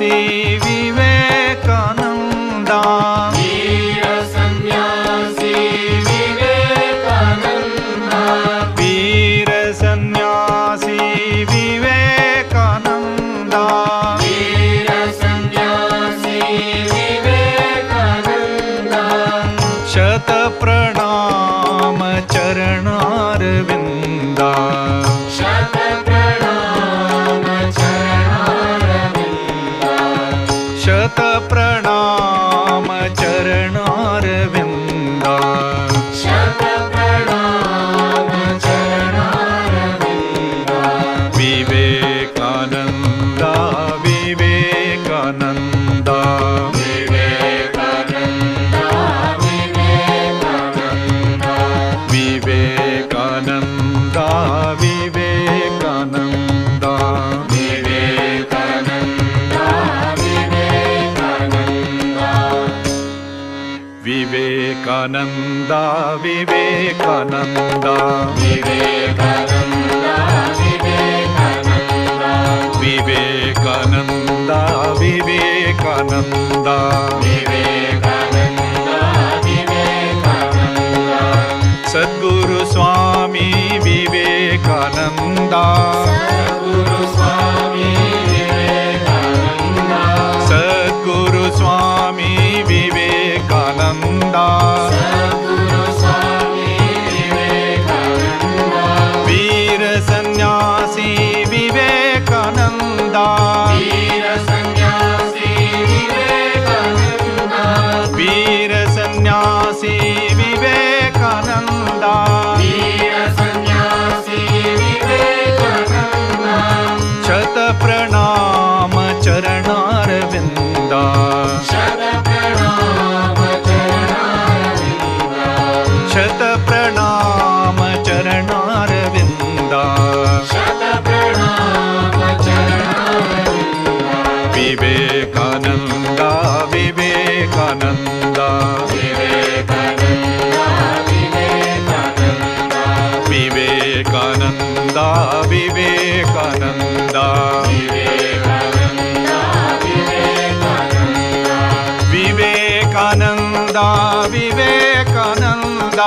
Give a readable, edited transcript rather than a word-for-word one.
ಸನ್ಯಾಸಿ ವಿವೇಕಾನಂದ ವೀರ ಸನ್ಯಾಸಿ ವಿವೇಕಾನಂದ ವೀರ ಸನ್ಯಾಸಿ ವಿವೇಕಾನಂದ ವೀರ ಸನ್ಯಾಸಿ ವಿವೇಕಾನಂದ ಶತ ಪ್ರಣಾಮ ಚರಣಾರವಿಂದ ಶತ ಪ್ರಣಾಮ ಚರಣಾರವಿಂದ ಶತ ಪ್ರಣಾಮ ಚರಣಾರವಿಂದ ಶತ ಪ್ರಣಾಮ ಚರಣಾರವಿಂದ ವಿವೇಕಾನಂದ ವಿವೇಕಾನಂದ ವಿವೇಕಾನಂದ ವಿವೇಕಾನಂದ ವಿವೇಕಾನಂದ ವಿವೇಕಾನಂದ ವಿವೇಕಾನಂದ ವಿವೇಕಾನಂದ ವಿವೇಕಾನಂದ ವಿವೇಕಾನಂದ ವಿವೇಕಾನಂದ ವಿವೇಕಾನಂದ ವಿವೇಕಾನಂದ ಸದ್ಗುರು ಸ್ವಾಮಿ ವಿವೇಕಾನಂದ ಗುರು ಸ್ವಾಮಿ ವಿವೇಕಾನಂದ ಸದ್ಗುರು ಸ್ವಾಮಿ ವಿವೇಕಾನಂದ ಗುರು ಸ್ವಾಮಿ ವಿವೇಕಾನಂದ ವೀರ ಸನ್ಯಾಸಿ ವಿವೇಕಾನಂದ ವೀರ ಸನ್ಯಾಸಿ ವಿವೇಕಾನಂದ ವೀರ ಸನ್ಯಾಸಿ ವಿವೇಕಾನಂದ ವೀರ ಸನ್ಯಾಸಿ ವಿವೇಕಾನಂದ ಶತ ಪ್ರಣಾಮ ಚರಣಾರವಿಂದ ಶತ ಪ್ರಣಾಮ ಚರಣಾರವಿಂದ ಶತ ಪ್ರಣಾಮ ಚರಣಾರವಿಂದ ಶತ ಪ್ರಣಾಮ ಚರಣಾರವಿಂದ ವಿವೇಕಾನಂದ ವಿವೇಕಾನಂದ ವಿವೇಕಾನಂದ ವಿವೇಕಾನಂದ ವಿವೇಕಾನಂದ ವಿವೇಕಾನಂದ ವಿವೇಕಾನಂದ ವಿವೇಕಾನಂದ ವಿವೇಕಾನಂದ